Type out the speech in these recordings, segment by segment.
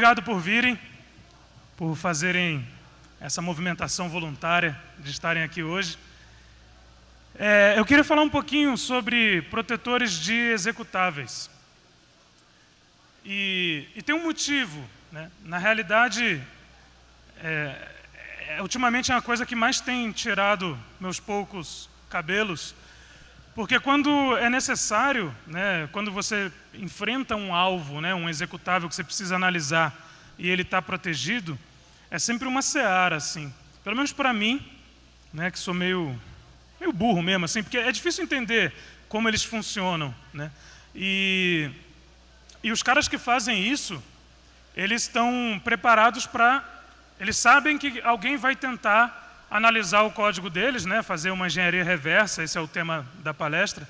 obrigado por virem, por fazerem essa movimentação voluntária de estarem aqui hoje. Eu queria falar um pouquinho sobre protetores de executáveis. E tem um motivo, né? Na realidade, ultimamente é uma coisa que mais tem tirado meus poucos cabelos, porque quando é necessário, né, quando você enfrenta um alvo, né, um executável que você precisa analisar e ele está protegido, é sempre uma seara, assim. Pelo menos para mim, né, que sou meio burro mesmo, assim, porque é difícil entender como eles funcionam, né? E os caras que fazem isso, eles estão preparados para... Eles sabem que alguém vai tentar analisar o código deles, né, fazer uma engenharia reversa, esse é o tema da palestra.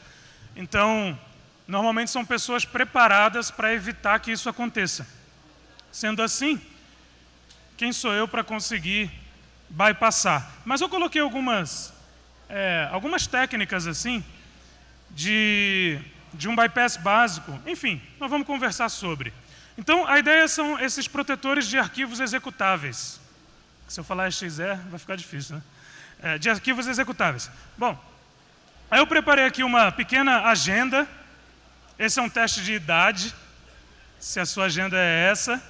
Então, normalmente são pessoas preparadas para evitar que isso aconteça. Sendo assim, quem sou eu para conseguir bypassar? Mas eu coloquei algumas técnicas assim, de um bypass básico. Enfim, nós vamos conversar sobre. Então, a ideia são esses protetores de arquivos executáveis. Se eu falar XE, vai ficar difícil, né? De arquivos executáveis. Bom, aí eu preparei aqui uma pequena agenda. Esse é um teste de idade. Se a sua agenda é essa,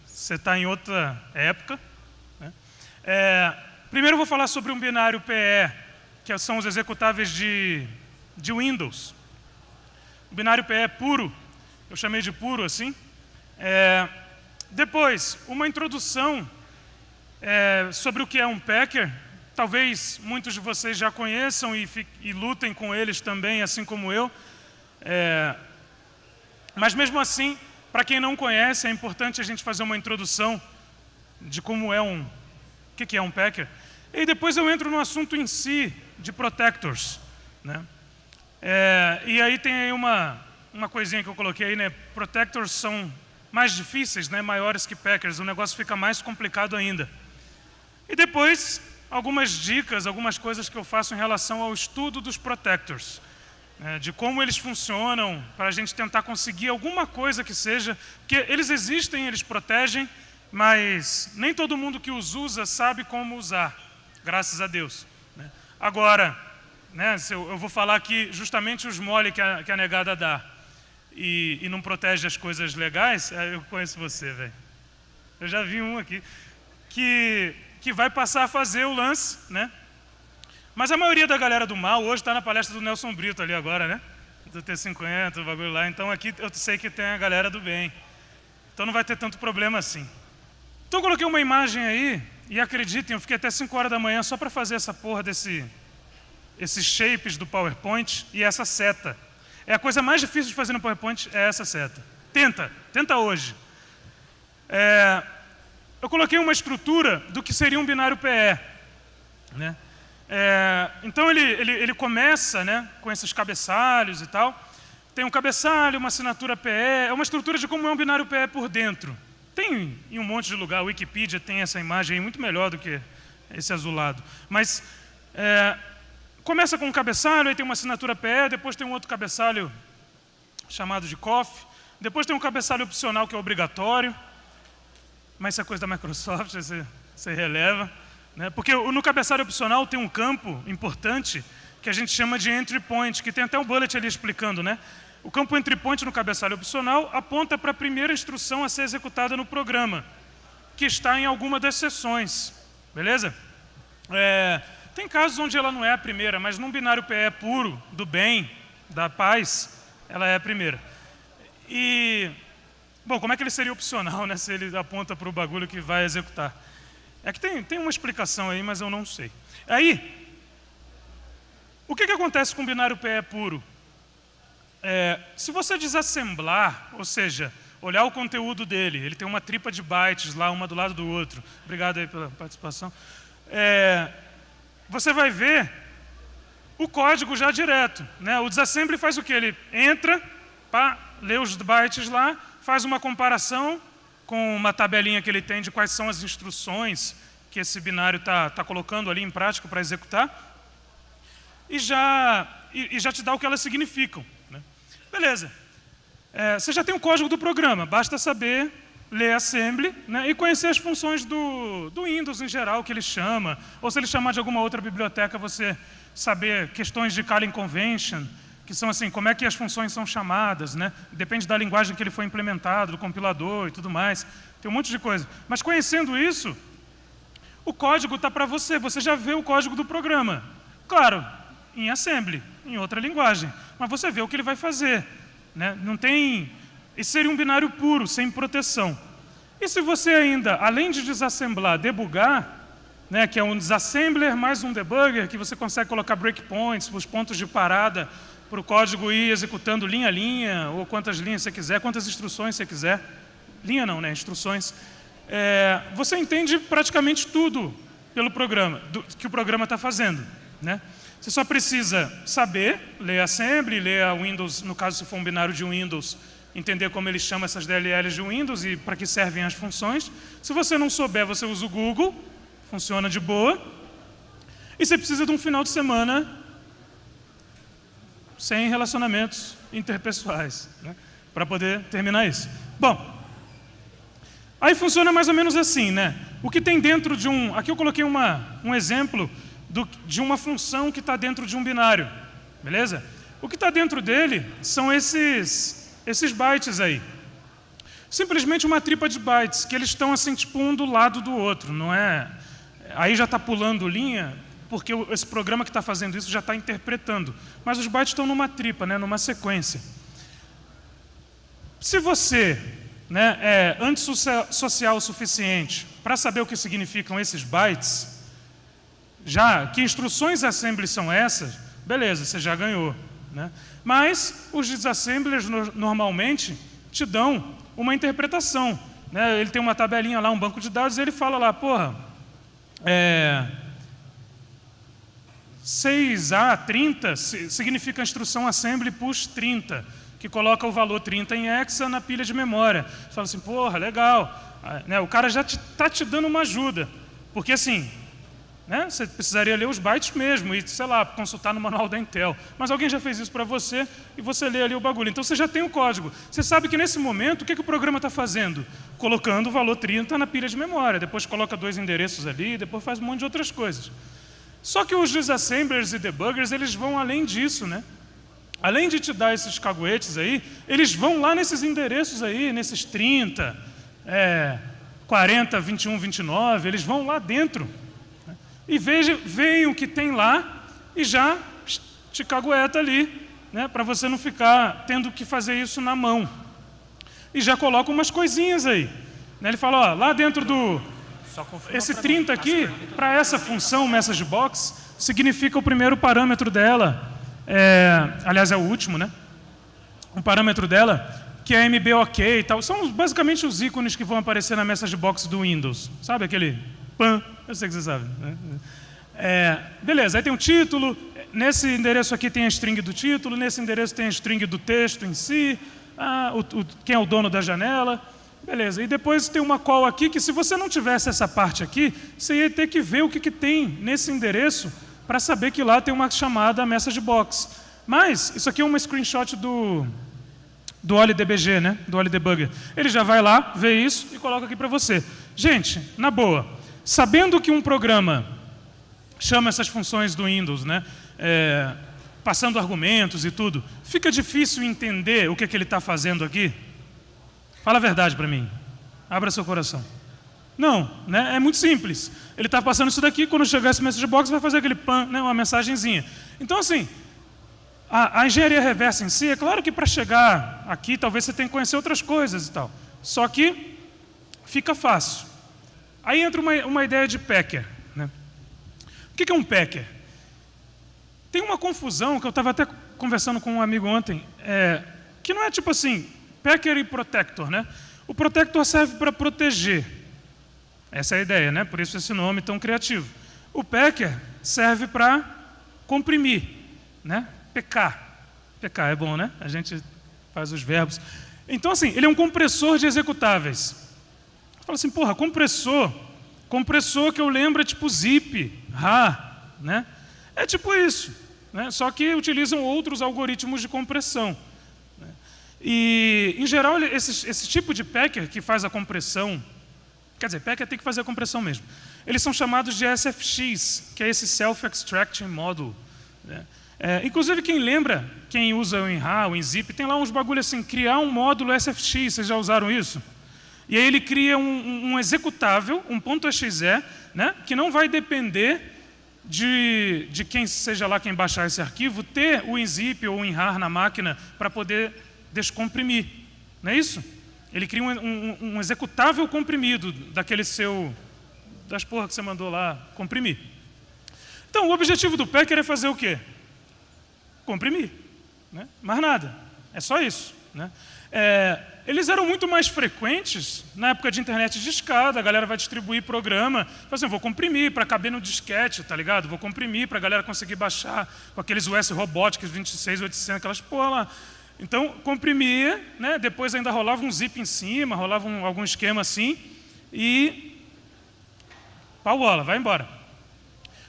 você está em outra época, né? Primeiro eu vou falar sobre um binário PE, que são os executáveis de Windows. O binário PE puro, eu chamei de puro assim. Depois, uma introdução sobre o que é um packer. Talvez muitos de vocês já conheçam e lutem com eles também, assim como eu. Mas mesmo assim, para quem não conhece, é importante a gente fazer uma introdução de como o que é um packer. E depois eu entro no assunto em si, de protectors, né? E aí tem aí uma coisinha que eu coloquei aí, né? Protectors são mais difíceis, né? Maiores que packers, o negócio fica mais complicado ainda. E depois, algumas dicas, algumas coisas que eu faço em relação ao estudo dos protectors, né? De como eles funcionam, para a gente tentar conseguir alguma coisa que seja, porque eles existem, eles protegem, mas nem todo mundo que os usa sabe como usar, graças a Deus, né? Agora, né, eu vou falar aqui justamente os mole que a negada dá e não protege as coisas legais. Eu conheço você, velho. Eu já vi um aqui que vai passar a fazer o lance, né? Mas a maioria da galera do mal hoje está na palestra do Nelson Brito ali agora, né? Do T50, o bagulho lá. Então aqui eu sei que tem a galera do bem. Então não vai ter tanto problema assim. Então eu coloquei uma imagem aí, e acreditem, eu fiquei até 5 horas da manhã só para fazer essa porra esses shapes do PowerPoint e essa seta. A coisa mais difícil de fazer no PowerPoint é essa seta. Tenta hoje. Eu coloquei uma estrutura do que seria um binário PE, né? Então ele começa, né, com esses cabeçalhos e tal. Tem um cabeçalho, uma assinatura PE, é uma estrutura de como é um binário PE por dentro. Tem em um monte de lugar, a Wikipedia tem essa imagem aí muito melhor do que esse azulado. Mas começa com um cabeçalho, aí tem uma assinatura PE, depois tem um outro cabeçalho chamado de COF, depois tem um cabeçalho opcional que é obrigatório, mas isso é coisa da Microsoft, você releva, né? Porque no cabeçalho opcional tem um campo importante que a gente chama de entry point, que tem até um bullet ali explicando, né? O campo entry point no cabeçalho opcional aponta para a primeira instrução a ser executada no programa, que está em alguma das seções, beleza? Tem casos onde ela não é a primeira, mas num binário PE puro, do bem, da paz, ela é a primeira. Bom, como é que ele seria opcional, né, se ele aponta para o bagulho que vai executar? É que tem uma explicação aí, mas eu não sei. Aí, o que acontece com o binário PE puro? Se você desassemblar, ou seja, olhar o conteúdo dele, ele tem uma tripa de bytes lá, uma do lado do outro. Obrigado aí pela participação. Você vai ver o código já direto, né? O disassembly faz o quê? Ele entra, lê os bytes lá, faz uma comparação com uma tabelinha que ele tem de quais são as instruções que esse binário está colocando ali em prática para executar, e já te dá o que elas significam, né? Beleza. Você já tem o código do programa, basta saber ler assembly, né, e conhecer as funções do Windows em geral, que ele chama, ou se ele chamar de alguma outra biblioteca, você saber questões de calling convention, que são assim, como é que as funções são chamadas, né? Depende da linguagem que ele foi implementado, do compilador e tudo mais. Tem um monte de coisa. Mas conhecendo isso, o código está para você, você já vê o código do programa. Claro, em assembly, em outra linguagem, mas você vê o que ele vai fazer, né? Não tem... Isso seria um binário puro, sem proteção. E se você ainda, além de desassemblar, debugar, né, que é um desassembler mais um debugger, que você consegue colocar breakpoints, os pontos de parada, para o código ir executando linha a linha, ou quantas linhas você quiser, quantas instruções você quiser. Linha não, né? Instruções. Você entende praticamente tudo pelo programa, que o programa está fazendo, né? Você só precisa saber, ler assembly, ler a Windows, no caso se for um binário de Windows, entender como ele chama essas DLLs de Windows e para que servem as funções. Se você não souber, você usa o Google, funciona de boa. E você precisa de um final de semana sem relacionamentos interpessoais, né, para poder terminar isso. Bom, aí funciona mais ou menos assim, né? O que tem dentro de um... Aqui eu coloquei um exemplo de uma função que está dentro de um binário, beleza? O que está dentro dele são esses bytes aí. Simplesmente uma tripa de bytes, que eles estão assim, tipo, um do lado do outro, não é... Aí já está pulando linha, porque esse programa que está fazendo isso já está interpretando. Mas os bytes estão numa tripa, né, numa sequência. Se você, né, é antissocial o suficiente para saber o que significam esses bytes, já que instruções assembly são essas, beleza, você já ganhou, né? Mas os disassemblers normalmente te dão uma interpretação, né? Ele tem uma tabelinha lá, um banco de dados, e ele fala lá, porra, 6A30 significa a instrução assembly push 30, que coloca o valor 30 em hexa na pilha de memória. Você fala assim, porra, legal. Né, o cara já está te dando uma ajuda. Porque assim, né, você precisaria ler os bytes mesmo e, sei lá, consultar no manual da Intel. Mas alguém já fez isso para você e você lê ali o bagulho. Então você já tem o código. Você sabe que nesse momento, o que o programa está fazendo? Colocando o valor 30 na pilha de memória. Depois coloca 2 endereços ali, depois faz um monte de outras coisas. Só que os disassemblers e debuggers, eles vão além disso, né? Além de te dar esses caguetes aí, eles vão lá nesses endereços aí, nesses 30, 40, 21, 29, eles vão lá dentro, né? E veem o que tem lá e já te cagueta ali, né? Para você não ficar tendo que fazer isso na mão. E já coloca umas coisinhas aí, né? Ele fala, ó, lá dentro do... Esse 30 aqui, para essa função MessageBox, significa o primeiro parâmetro dela, aliás, é o último, né? Um parâmetro dela, que é MBOK e tal. São basicamente os ícones que vão aparecer na MessageBox do Windows. Sabe aquele PAN? Eu sei que você sabe, né? Beleza, aí tem o título, nesse endereço aqui tem a string do título, nesse endereço tem a string do texto em si, quem é o dono da janela. Beleza, e depois tem uma call aqui que se você não tivesse essa parte aqui, você ia ter que ver o que tem nesse endereço para saber que lá tem uma chamada MessageBox. Mas isso aqui é uma screenshot do OLDBG, né? Do OLDebugger. Ele já vai lá, vê isso e coloca aqui para você. Gente, na boa, sabendo que um programa chama essas funções do Windows, né? Passando argumentos e tudo, fica difícil entender o que ele está fazendo aqui? Fala a verdade para mim. Abra seu coração. Não, né? É muito simples. Ele está passando isso daqui, quando chegar esse MessageBox, vai fazer aquele pan, né? Uma mensagenzinha. Então, assim, a engenharia reversa em si, é claro que para chegar aqui, talvez você tenha que conhecer outras coisas e tal. Só que fica fácil. Aí entra uma ideia de packer, né? O que é um packer? Tem uma confusão, que eu estava até conversando com um amigo ontem, que não é tipo assim, packer e protector, né? O protector serve para proteger. Essa é a ideia, né? Por isso esse nome tão criativo. O packer serve para comprimir, né? PK. PK é bom, né? A gente faz os verbos. Então, assim, ele é um compressor de executáveis. Fala assim, porra, compressor que eu lembro é tipo zip, RAR, né? É tipo isso, né? Só que utilizam outros algoritmos de compressão. E, em geral, esse tipo de packer que faz a compressão, quer dizer, packer tem que fazer a compressão mesmo, eles são chamados de SFX, que é esse Self-Extracting Module, né? Inclusive, quem usa o WinRAR, o WinZip, tem lá uns bagulho assim, criar um módulo SFX, vocês já usaram isso? E aí ele cria um executável, um .exe, né, que não vai depender de quem seja lá quem baixar esse arquivo, ter o WinZip ou o WinRAR na máquina para poder descomprimir, não é isso? Ele cria um executável comprimido daquele das porra que você mandou lá comprimir. Então, o objetivo do packer é fazer o quê? Comprimir, né? Mais nada, é só isso, né? Eles eram muito mais frequentes na época de internet de escada, a galera vai distribuir programa, assim, vou comprimir para caber no disquete, tá ligado? Vou comprimir para a galera conseguir baixar com aqueles US Robotics 26800, aquelas porra lá. Então, comprimia, né? Depois ainda rolava um zip em cima, rolava algum esquema assim, e pau bola, vai embora.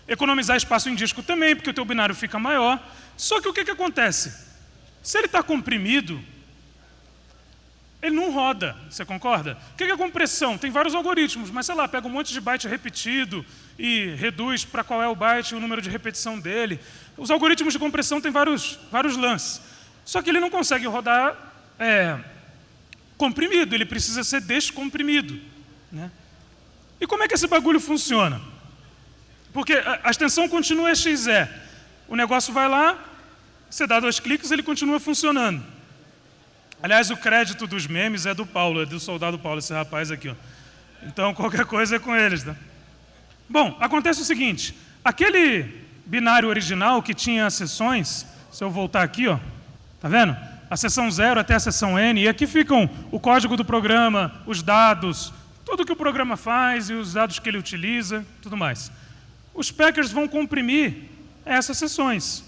Economizar espaço em disco também, porque o teu binário fica maior. Só que o que acontece? Se ele está comprimido, ele não roda, você concorda? O que é compressão? Tem vários algoritmos, mas sei lá, pega um monte de byte repetido e reduz para qual é o byte e o número de repetição dele. Os algoritmos de compressão têm vários lances. Só que ele não consegue rodar comprimido, ele precisa ser descomprimido, né? E como é que esse bagulho funciona? Porque a extensão continua exe. O negócio vai lá, você dá 2 cliques, ele continua funcionando. Aliás, o crédito dos memes é do Paulo, é do soldado Paulo, esse rapaz aqui, ó. Então, qualquer coisa é com eles, tá? Bom, acontece o seguinte, aquele binário original que tinha as seções, se eu voltar aqui, ó, tá vendo? A seção 0 até a seção N, e aqui ficam o código do programa, os dados, tudo que o programa faz e os dados que ele utiliza, tudo mais. Os packers vão comprimir essas seções.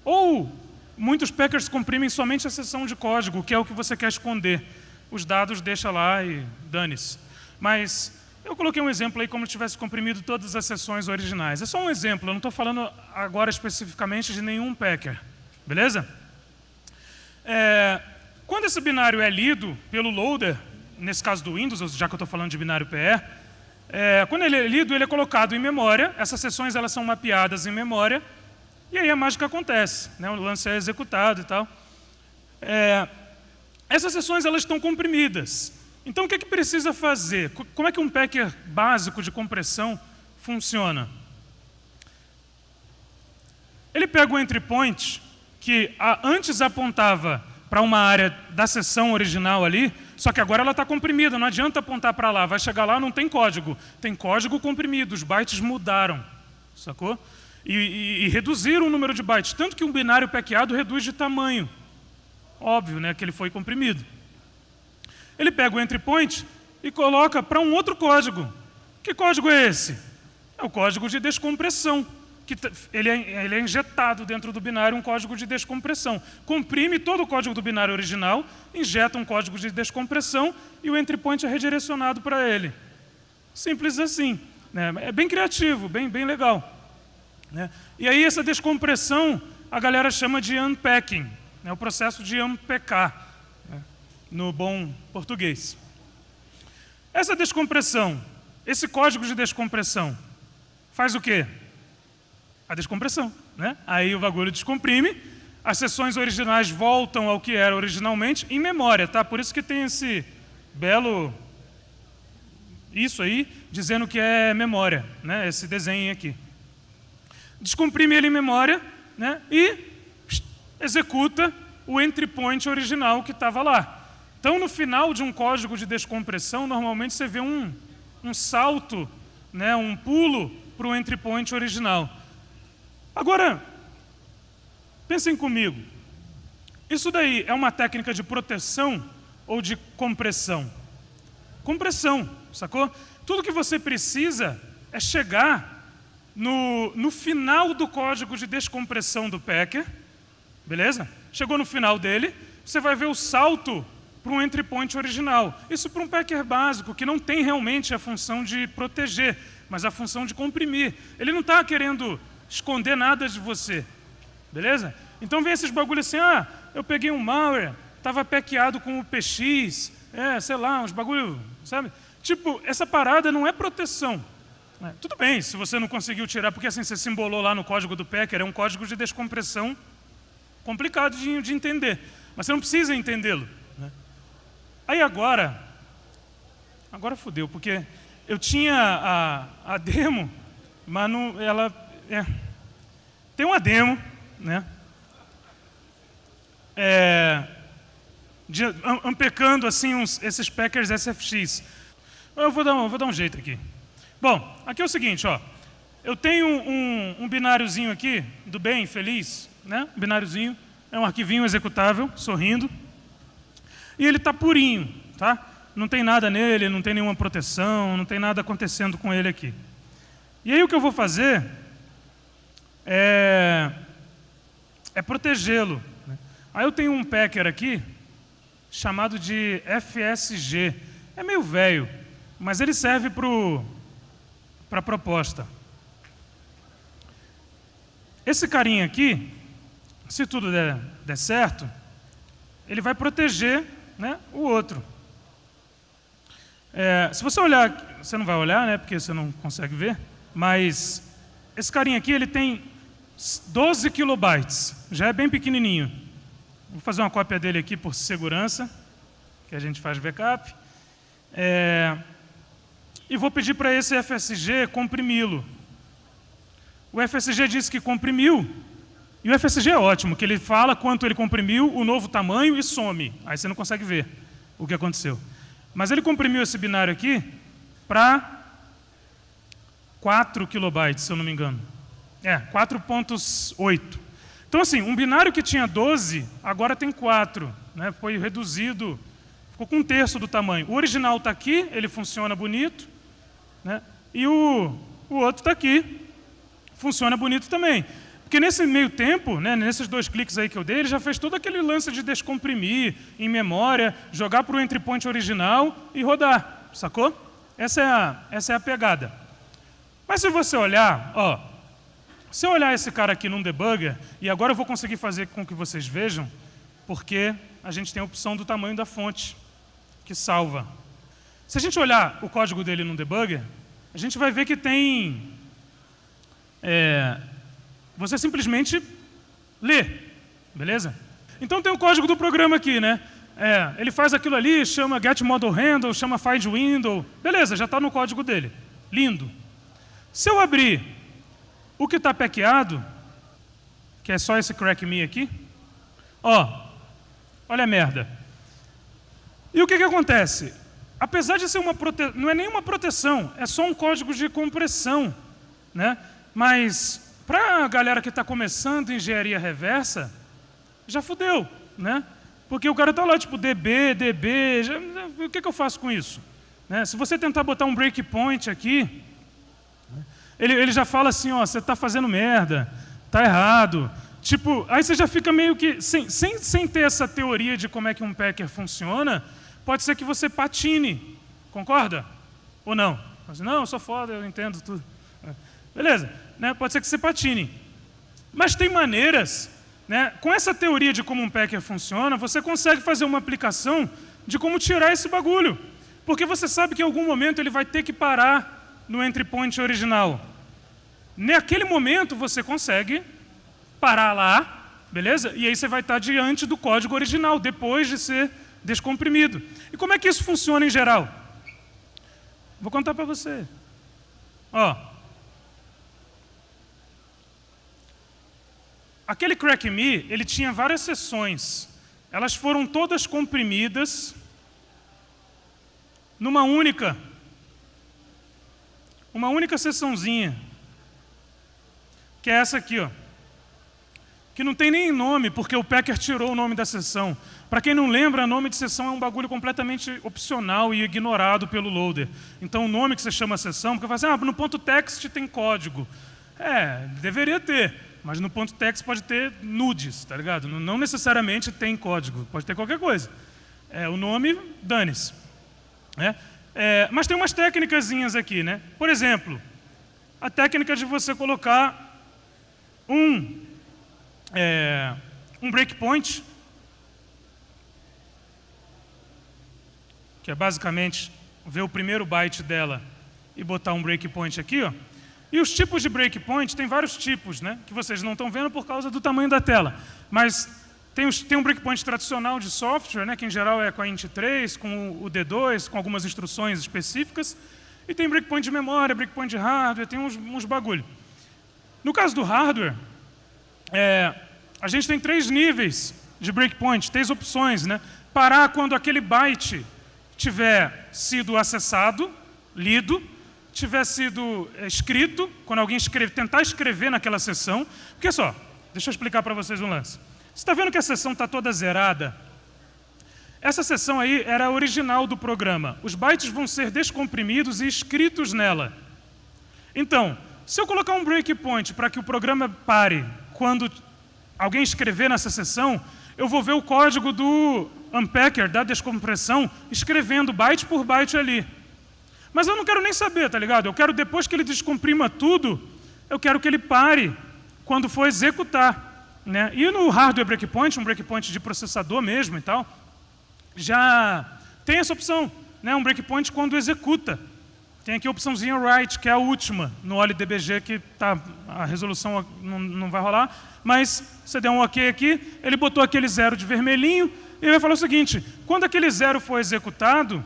Ou muitos packers comprimem somente a seção de código, que é o que você quer esconder. Os dados deixa lá e dane-se. Mas eu coloquei um exemplo aí como se tivesse comprimido todas as seções originais. É só um exemplo, eu não estou falando agora especificamente de nenhum packer. Beleza? Quando esse binário é lido pelo loader, nesse caso do Windows, já que eu estou falando de binário PE, quando ele é lido, ele é colocado em memória, essas seções elas são mapeadas em memória, e aí a mágica acontece, né? O lance é executado e tal. Essas seções elas estão comprimidas. Então, o que precisa fazer? Como é que um packer básico de compressão funciona? Ele pega o entry point, que antes apontava para uma área da seção original ali, só que agora ela está comprimida, não adianta apontar para lá, vai chegar lá, não tem código. Tem código comprimido, os bytes mudaram, sacou? E reduziram o número de bytes, tanto que um binário packeado reduz de tamanho. Óbvio, né, que ele foi comprimido. Ele pega o entry point e coloca para um outro código. Que código é esse? É o código de descompressão. Ele é injetado dentro do binário um código de descompressão. Comprime todo o código do binário original, injeta um código de descompressão e o entry point é redirecionado para ele. Simples assim, né? É bem criativo, bem legal, né? E aí essa descompressão a galera chama de unpacking, né? O processo de unpackar, né? No bom português. Essa descompressão, esse código de descompressão, faz o quê? A descompressão, né? Aí o bagulho descomprime, as seções originais voltam ao que era originalmente em memória, tá? Por isso que tem esse belo isso aí dizendo que é memória, né? Esse desenho aqui. Descomprime ele em memória, né? E executa o entry point original que estava lá. Então, no final de um código de descompressão, normalmente você vê um salto, né? Um pulo para o entry point original. Agora, pensem comigo, isso daí é uma técnica de proteção ou de compressão? Compressão, sacou? Tudo que você precisa é chegar no final do código de descompressão do packer, beleza? Chegou no final dele, você vai ver o salto para um entry point original. Isso para um packer básico, que não tem realmente a função de proteger, mas a função de comprimir. Ele não está querendo esconder nada de você, beleza? Então vem esses bagulhos assim, eu peguei um malware estava packeado com o PX, sei lá, uns bagulho, sabe? Tipo, essa parada não é proteção. Tudo bem, se você não conseguiu tirar, porque assim, você simbolou lá no código do Packer, é um código de descompressão complicado de entender, mas você não precisa entendê-lo. Né? Aí agora fodeu, porque eu tinha a demo, mas não, ela... tem uma demo, né? Ampecando assim, esses Packers SFX. Eu vou dar um jeito aqui. Bom, aqui é o seguinte, ó. Eu tenho um bináriozinho aqui, do bem, feliz, né? Um bináriozinho, é um arquivinho executável, sorrindo. E ele está purinho, tá? Não tem nada nele, não tem nenhuma proteção, não tem nada acontecendo com ele aqui. E aí o que eu vou fazer é protegê-lo. Né? Aí eu tenho um packer aqui, chamado de FSG. É meio velho, mas ele serve para a proposta. Esse carinha aqui, se tudo der certo, ele vai proteger, né, o outro. Se você olhar, você não vai olhar, né, porque você não consegue ver, mas esse carinha aqui ele tem 12 kilobytes, já é bem pequenininho. Vou fazer uma cópia dele aqui por segurança, que a gente faz backup. E vou pedir para esse FSG comprimi-lo. O FSG disse que comprimiu, e o FSG é ótimo, que ele fala quanto ele comprimiu, o novo tamanho e some. Aí você não consegue ver o que aconteceu. Mas ele comprimiu esse binário aqui para 4 kilobytes, se eu não me engano. 4.8. Então, assim, um binário que tinha 12, agora tem 4. Né? Foi reduzido, ficou com 1/3 do tamanho. O original está aqui, ele funciona bonito. Né? E o outro está aqui, funciona bonito também. Porque nesse meio tempo, né, nesses 2 cliques aí que eu dei, ele já fez todo aquele lance de descomprimir em memória, jogar para o entry point original e rodar, sacou? Essa é a pegada. Mas se você olhar, ó, se eu olhar esse cara aqui num debugger, e agora eu vou conseguir fazer com que vocês vejam, porque a gente tem a opção do tamanho da fonte, que salva. Se a gente olhar o código dele num debugger, a gente vai ver que tem... você simplesmente lê, beleza? Então tem o código do programa aqui, né? Ele faz aquilo ali, chama getModelHandle, chama findWindow, beleza, já está no código dele. Lindo. Se eu abrir o que está packeado, que é só esse crack.me aqui, ó, olha a merda. E o que acontece? Apesar de ser não é nenhuma proteção, é só um código de compressão, né? Mas para a galera que está começando engenharia reversa, já fudeu, né? Porque o cara está lá, tipo, DB, o que eu faço com isso? Né? Se você tentar botar um breakpoint aqui, ele já fala assim, ó, você está fazendo merda, está errado. Tipo, aí você já fica meio que, sem ter essa teoria de como é que um packer funciona, pode ser que você patine, concorda? Ou não? Assim, não, eu sou foda, eu entendo tudo. Beleza, né? Pode ser que você patine. Mas tem maneiras, né? Com essa teoria de como um packer funciona, você consegue fazer uma aplicação de como tirar esse bagulho. Porque você sabe que em algum momento ele vai ter que parar no entry point original. Naquele momento você consegue parar lá, beleza? E aí você vai estar diante do código original, depois de ser descomprimido. E como é que isso funciona em geral? Vou contar para você. Ó, aquele crack.me, ele tinha várias seções. Elas foram todas comprimidas numa única seçãozinha, que é essa aqui, ó, que não tem nem nome, porque o packer tirou o nome da seção. Para quem não lembra, nome de seção é um bagulho completamente opcional e ignorado pelo loader. Então, o nome que você chama a seção, porque você fala assim, no ponto text tem código. Deveria ter, mas no ponto text pode ter nudes, tá ligado? Não necessariamente tem código, pode ter qualquer coisa. O nome, dane-se. Mas tem umas técnicazinhas aqui, né? Por exemplo, a técnica de você colocar um breakpoint que é basicamente ver o primeiro byte dela e botar um breakpoint aqui, ó. E os tipos de breakpoint, tem vários tipos, né, que vocês não estão vendo por causa do tamanho da tela. Mas tem um breakpoint tradicional de software, né, que em geral é com a int3, com o D2, com algumas instruções específicas. E tem breakpoint de memória, breakpoint de hardware, tem uns bagulho. No caso do hardware, a gente tem 3 níveis de breakpoint, 3 opções, né? Parar quando aquele byte tiver sido acessado, lido, tiver sido escrito, quando alguém tentar escrever naquela sessão. Porque só, deixa eu explicar para vocês um lance. Você está vendo que a sessão está toda zerada? Essa sessão aí era a original do programa. Os bytes vão ser descomprimidos e escritos nela. Então, se eu colocar um breakpoint para que o programa pare quando alguém escrever nessa sessão, eu vou ver o código do unpacker, da descompressão, escrevendo byte por byte ali. Mas eu não quero nem saber, tá ligado? Eu quero, depois que ele descomprima tudo, eu quero que ele pare quando for executar, né? E no hardware breakpoint, um breakpoint de processador mesmo e tal, já tem essa opção, né? Um breakpoint quando executa. Tem aqui a opçãozinha write, que é a última, no OLDBG, que a resolução não vai rolar, mas você deu um OK aqui, ele botou aquele 0 de vermelhinho, e ele vai falar o seguinte: quando aquele 0 for executado,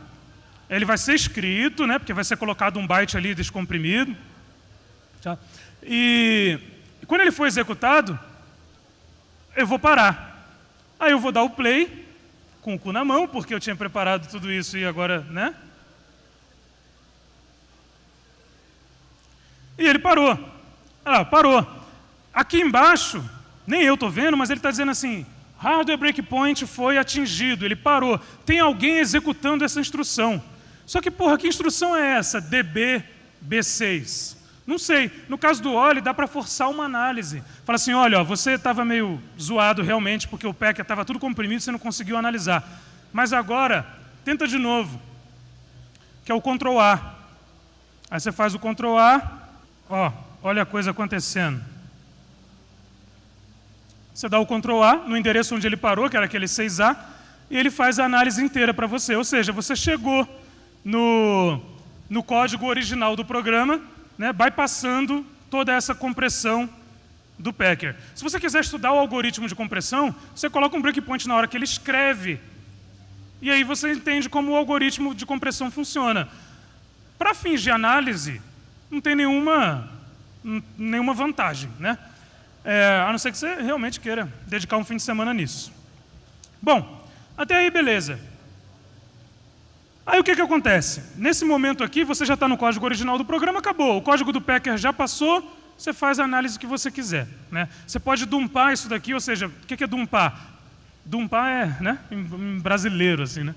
ele vai ser escrito, né, porque vai ser colocado um byte ali descomprimido. Tá? E quando ele for executado, eu vou parar. Aí eu vou dar o play, com o cu na mão, porque eu tinha preparado tudo isso e agora, né? E ele parou. Parou. Aqui embaixo, nem eu estou vendo, mas ele está dizendo assim: hardware breakpoint foi atingido, ele parou. Tem alguém executando essa instrução. Só que, porra, que instrução é essa? DB-B6. Não sei. No caso do OLE, dá para forçar uma análise. Fala assim: olha, ó, você estava meio zoado realmente, porque o packet estava tudo comprimido, você não conseguiu analisar. Mas agora, tenta de novo, que é o Ctrl A. Aí você faz o Ctrl A, ó, olha a coisa acontecendo. Você dá o Ctrl A no endereço onde ele parou, que era aquele 6A, e ele faz a análise inteira para você. Ou seja, você chegou no código original do programa, né, bypassando toda essa compressão do packer. Se você quiser estudar o algoritmo de compressão, você coloca um breakpoint na hora que ele escreve, e aí você entende como o algoritmo de compressão funciona. Para fins de análise, não tem nenhuma vantagem, né? A não ser que você realmente queira dedicar um fim de semana nisso. Bom, até aí beleza. Aí o que acontece? Nesse momento aqui, você já está no código original do programa, acabou. O código do packer já passou, você faz a análise que você quiser, né? Você pode dumpar isso daqui, ou seja, o que é dumpar? Dumpar é, né, em brasileiro, assim, né?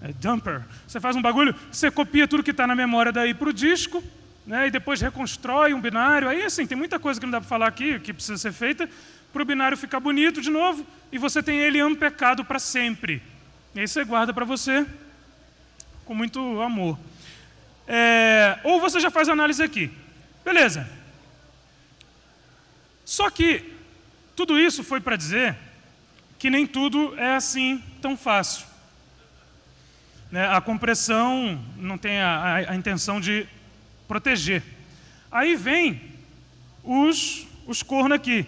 É dumper. Você faz um bagulho, você copia tudo que está na memória daí para o disco, né, e depois reconstrói um binário. Aí, assim, tem muita coisa que não dá para falar aqui, que precisa ser feita, para o binário ficar bonito de novo, e você tem ele unpackado para sempre. E aí você guarda para você com muito amor. Ou você já faz a análise aqui. Beleza. Só que tudo isso foi para dizer que nem tudo é assim tão fácil. Né? A compressão não tem a intenção de proteger. Aí vem os corno aqui,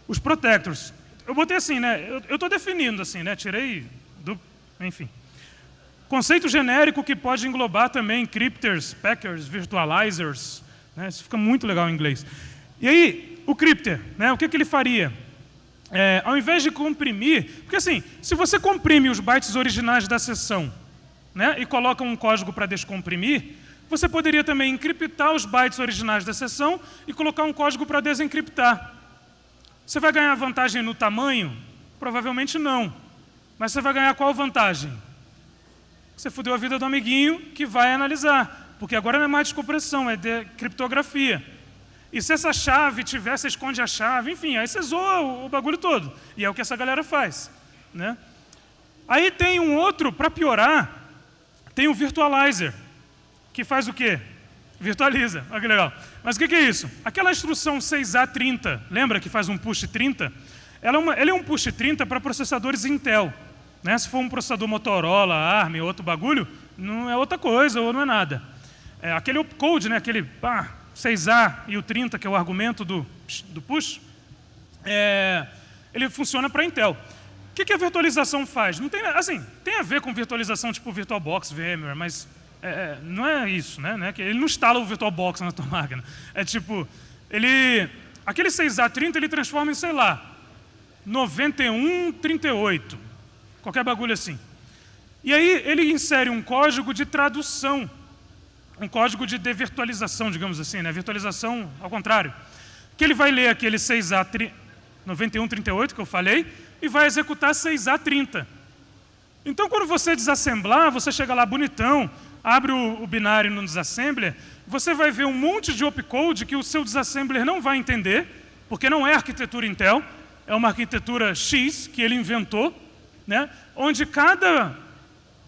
os protectors. Eu botei assim, né? Eu estou definindo assim, né? Tirei do... Enfim. Conceito genérico que pode englobar também crypters, packers, virtualizers. Né? Isso fica muito legal em inglês. E aí, o crypter, né? O que ele faria? Ao invés de comprimir... Porque assim, se você comprime os bytes originais da sessão, né, e coloca um código para descomprimir, você poderia também encriptar os bytes originais da sessão e colocar um código para desencriptar. Você vai ganhar vantagem no tamanho? Provavelmente não. Mas você vai ganhar qual vantagem? Você fudeu a vida do amiguinho que vai analisar. Porque agora não é mais descompressão, é de criptografia. E se essa chave tiver, você esconde a chave, enfim, aí você zoa o bagulho todo. E é o que essa galera faz, né? Aí tem um outro, para piorar, tem o virtualizer, que faz o quê? Virtualiza, olha que legal. Mas o que é isso? Aquela instrução 6A30, lembra que faz um push 30? Ele é um push 30 para processadores Intel. Né? Se for um processador Motorola, ARM, outro bagulho, não é outra coisa ou não é nada. Aquele opcode, né, aquele 6A e o 30, que é o argumento do push, ele funciona para Intel. O que a virtualização faz? Não tem, assim, tem a ver com virtualização tipo VirtualBox, VMware, mas não é isso, né? Ele não instala o VirtualBox na tua máquina. É tipo, aquele 6A30 ele transforma em, sei lá, 9138, qualquer bagulho assim. E aí ele insere um código de tradução, um código de devirtualização, digamos assim, né? Virtualização ao contrário. Que ele vai ler aquele 6A9138 que eu falei e vai executar 6A30. Então, quando você desassemblar, você chega lá bonitão, abre o binário no disassembler, você vai ver um monte de opcode que o seu disassembler não vai entender, porque não é arquitetura Intel, é uma arquitetura X que ele inventou, né? Onde cada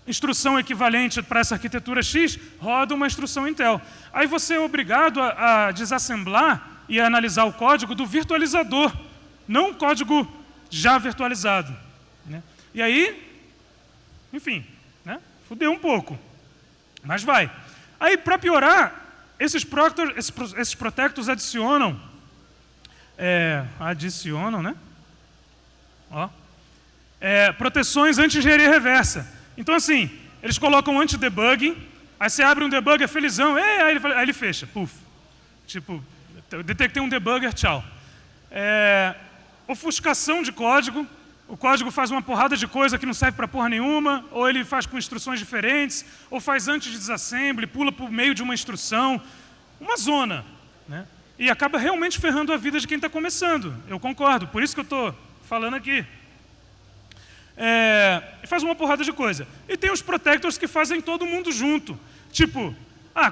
instrução equivalente para essa arquitetura X roda uma instrução Intel. Aí você é obrigado a desassemblar e a analisar o código do virtualizador, não o código já virtualizado, né? E aí, enfim, né? Fudeu um pouco, mas vai. Aí, para piorar, esses protectors adicionam, né? Ó, proteções anti-engenharia reversa. Então, assim, eles colocam anti-debugging, aí você abre um debugger felizão, aí ele fecha, puf. Tipo, detectei um debugger, tchau. Ofuscação de código, o código faz uma porrada de coisa que não serve para porra nenhuma, ou ele faz com instruções diferentes, ou faz antes de desassembly, pula por meio de uma instrução, uma zona, né? E acaba realmente ferrando a vida de quem está começando. Eu concordo, por isso que eu estou falando aqui. Faz uma porrada de coisa. E tem os protectors que fazem todo mundo junto. Tipo,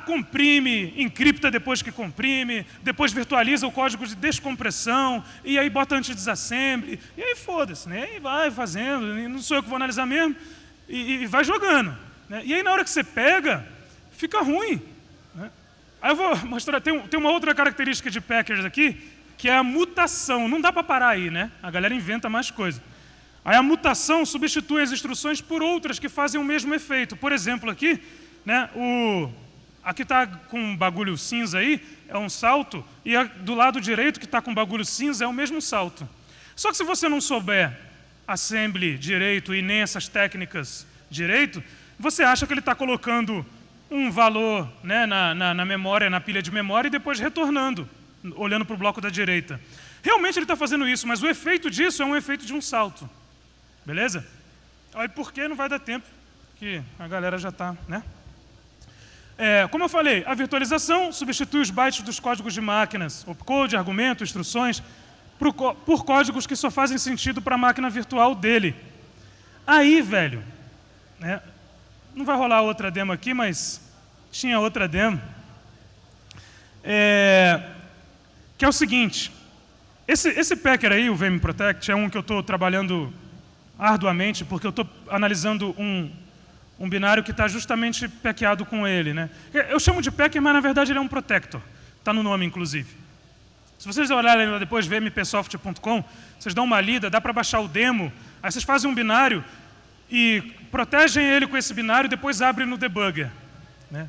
comprime, encripta depois que comprime, depois virtualiza o código de descompressão, e aí bota anti-desassembly, e aí foda-se, né? E vai fazendo, não sou eu que vou analisar mesmo, e vai jogando, né? E aí na hora que você pega, fica ruim, né? Aí eu vou mostrar, tem uma outra característica de packers aqui, que é a mutação. Não dá para parar aí, né? A galera inventa mais coisa. Aí a mutação substitui as instruções por outras que fazem o mesmo efeito. Por exemplo, aqui, né, aqui está com um bagulho cinza aí, é um salto, e do lado direito que está com bagulho cinza é o mesmo salto. Só que se você não souber assembly direito e nem essas técnicas direito, você acha que ele está colocando um valor, né, na memória, na pilha de memória, e depois retornando, olhando para o bloco da direita. Realmente ele está fazendo isso, mas o efeito disso é um efeito de um salto. Beleza? Aí por que não vai dar tempo, que a galera já está, né? Como eu falei, a virtualização substitui os bytes dos códigos de máquinas, opcode, argumento, instruções, por códigos que só fazem sentido para a máquina virtual dele. Aí, velho, né, não vai rolar outra demo aqui, mas tinha outra demo, que é o seguinte, esse packer aí, o VM Protect, é um que eu estou trabalhando arduamente, porque eu estou analisando um binário que está justamente packeado com ele, né? Eu chamo de packer, mas na verdade ele é um protector. Está no nome, inclusive. Se vocês olharem lá depois, vmpsoft.com, vocês dão uma lida, dá para baixar o demo, aí vocês fazem um binário e protegem ele com esse binário e depois abrem no debugger, né?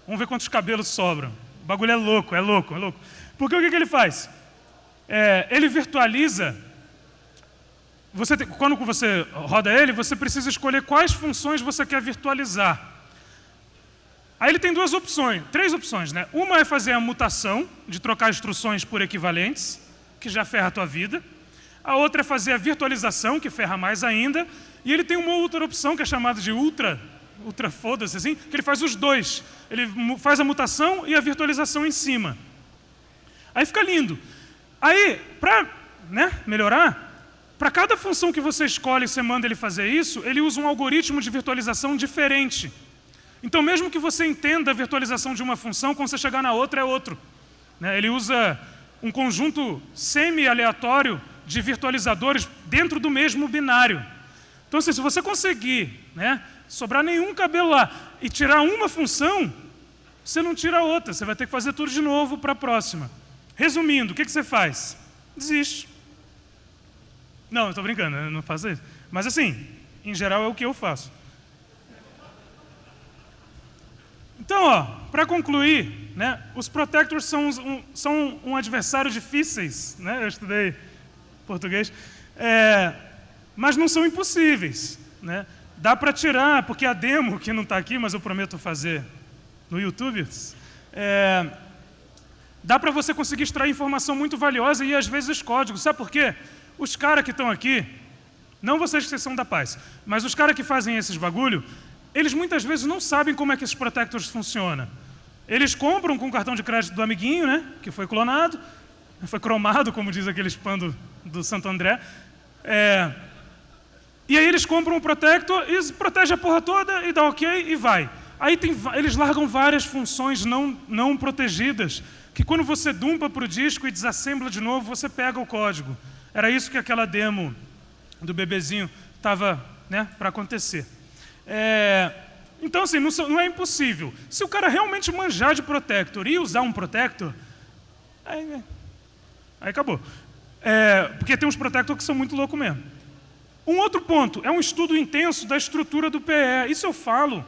Vamos ver quantos cabelos sobram. O bagulho é louco, é louco, é louco. Porque o que ele faz? Ele virtualiza. Quando você roda ele, você precisa escolher quais funções você quer virtualizar. Aí ele tem três opções, né? Uma é fazer a mutação, de trocar instruções por equivalentes, que já ferra a tua vida. A outra é fazer a virtualização, que ferra mais ainda. E ele tem uma outra opção, que é chamada de ultra foda-se, assim, que ele faz os dois. Ele faz a mutação e a virtualização em cima. Aí fica lindo. Aí, para, né, melhorar, para cada função que você escolhe e você manda ele fazer isso, ele usa um algoritmo de virtualização diferente. Então, mesmo que você entenda a virtualização de uma função, quando você chegar na outra é outro, né? Ele usa um conjunto semi-aleatório de virtualizadores dentro do mesmo binário. Então, assim, se você conseguir, né, sobrar nenhum cabelo lá e tirar uma função, você não tira a outra, você vai ter que fazer tudo de novo para a próxima. Resumindo, o que você faz? Desiste. Não, eu estou brincando, eu não faço isso. Mas assim, em geral é o que eu faço. Então, para concluir, né, os protectors são um adversário difíceis, né? Eu estudei português, mas não são impossíveis, né? Dá para tirar, porque a demo, que não está aqui, mas eu prometo fazer no YouTube, dá para você conseguir extrair informação muito valiosa e, às vezes, os códigos. Sabe por quê? Os caras que estão aqui, não vocês que são da paz, mas os caras que fazem esses bagulho, eles muitas vezes não sabem como é que esses protectors funcionam. Eles compram com o cartão de crédito do amiguinho, né, que foi clonado, foi cromado, como diz aquele spam do Santo André. E aí eles compram o protector e protege a porra toda e dá ok e vai. Aí eles largam várias funções não protegidas, que quando você dumpa para o disco e desassembla de novo, você pega o código. Era isso que aquela demo do bebezinho estava, né, para acontecer. Então, assim, não é impossível. Se o cara realmente manjar de protector e usar um protector, aí acabou. Porque tem uns protectors que são muito loucos mesmo. Um outro ponto é um estudo intenso da estrutura do PE. Isso eu falo,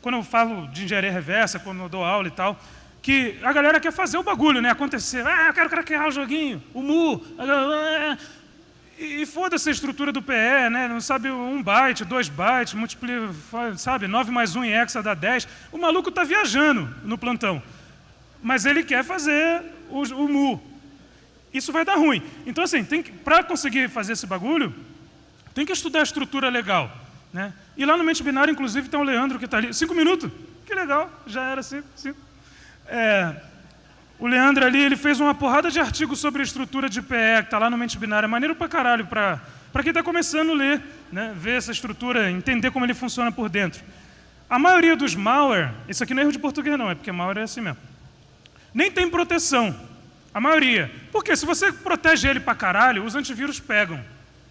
quando eu falo de engenharia reversa, quando eu dou aula e tal, que a galera quer fazer o bagulho, né, acontecer. Eu quero craquear o joguinho, o mu. E foda-se a estrutura do PE, né? Não sabe 1 byte, 2 bytes, multiplica, sabe, 9 mais 1 em hexa dá 10. O maluco está viajando no plantão. Mas ele quer fazer o mu. Isso vai dar ruim. Então, assim, para conseguir fazer esse bagulho, tem que estudar a estrutura legal, né? E lá no Mente Binária, inclusive, tem o Leandro que está ali. 5 minutos? Que legal, já era 5. O Leandro ali, ele fez uma porrada de artigos sobre a estrutura de PE, que está lá no Mente Binária. Maneiro pra caralho, para quem está começando a ler, né? Ver essa estrutura, entender como ele funciona por dentro. A maioria dos malware, isso aqui não é erro de português não, é porque malware é assim mesmo, nem tem proteção. A maioria. Porque se você protege ele pra caralho, os antivírus pegam.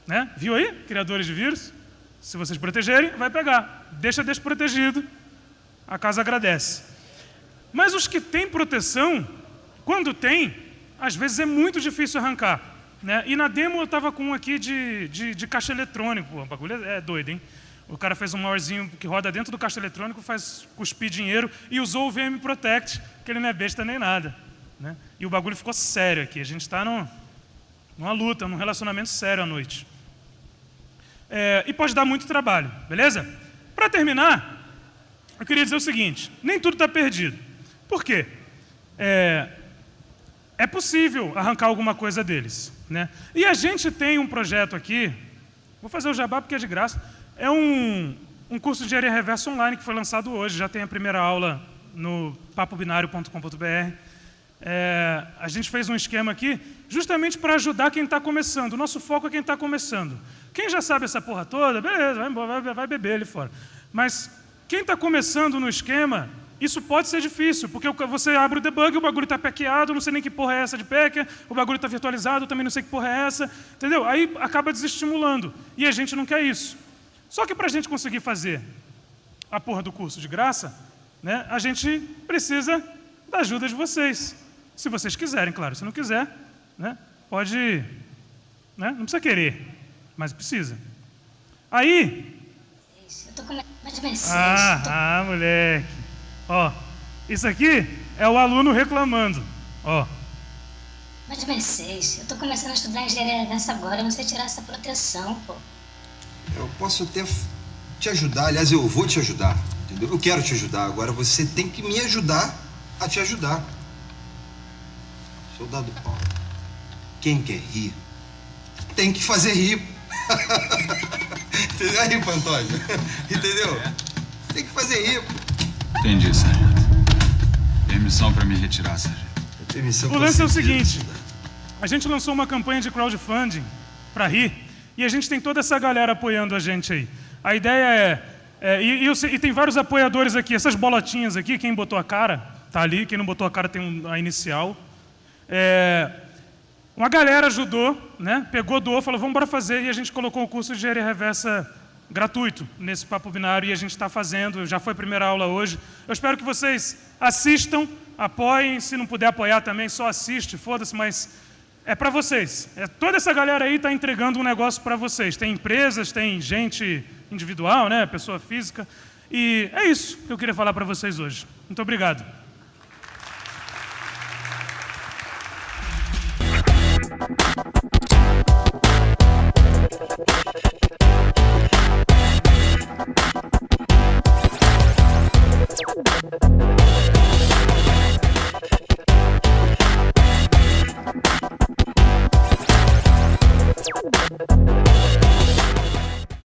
Né? Viu aí, criadores de vírus? Se vocês protegerem, vai pegar. Deixa desprotegido, a casa agradece. Mas os que têm proteção, quando tem, às vezes é muito difícil arrancar, né? E na demo eu estava com um aqui de caixa eletrônico. O bagulho é doido, hein? O cara fez um malwarezinho que roda dentro do caixa eletrônico, faz cuspir dinheiro e usou o VM Protect, que ele não é besta nem nada, né? E o bagulho ficou sério aqui. A gente está numa luta, num relacionamento sério à noite. E pode dar muito trabalho, beleza? Para terminar, eu queria dizer o seguinte: nem tudo está perdido. Por quê? É possível arrancar alguma coisa deles, né? E a gente tem um projeto aqui, vou fazer o jabá porque é de graça, é um curso de engenharia reversa online que foi lançado hoje, já tem a primeira aula no papobinario.com.br. A gente fez um esquema aqui justamente para ajudar quem está começando. O nosso foco é quem está começando. Quem já sabe essa porra toda, beleza, vai beber ali fora. Mas quem está começando no esquema, isso pode ser difícil, porque você abre o debug, o bagulho está packeado, não sei nem que porra é essa de packer, o bagulho está virtualizado, eu também não sei que porra é essa, entendeu? Aí acaba desestimulando, e a gente não quer isso. Só que para a gente conseguir fazer a porra do curso de graça, né, a gente precisa da ajuda de vocês. Se vocês quiserem, claro. Se não quiser, né, pode... Né, não precisa querer, mas precisa. Aí... Eu tô com mais de meses. Moleque. Ó, isso aqui é o aluno reclamando. Ó. Mais de meses. Eu tô começando a estudar engenharia reversa agora, eu não sei tirar essa proteção, pô. Eu posso até te ajudar, aliás, eu vou te ajudar, entendeu? Eu quero te ajudar, agora você tem que me ajudar a te ajudar. Soldado Paulo, quem quer rir, tem que fazer rir. Entendeu aí, Pantoja? Entendeu? Tem que fazer rir. Entendi, sargento. Permissão para me retirar, sargento. O lance é o seguinte, a gente lançou uma campanha de crowdfunding para rir, e a gente tem toda essa galera apoiando a gente aí. A ideia e tem vários apoiadores aqui, essas bolotinhas aqui, quem botou a cara, tá ali, quem não botou a cara tem a inicial. Uma galera ajudou, né? Pegou, doou, falou, vamos embora fazer, e a gente colocou o curso de engenharia reversa gratuito nesse Papo Binário, e a gente está fazendo, já foi a primeira aula hoje. Eu espero que vocês assistam, apoiem, se não puder apoiar também, só assiste, foda-se, mas é para vocês. Toda essa galera aí está entregando um negócio para vocês. Tem empresas, tem gente individual, né? Pessoa física, e é isso que eu queria falar para vocês hoje. Muito obrigado.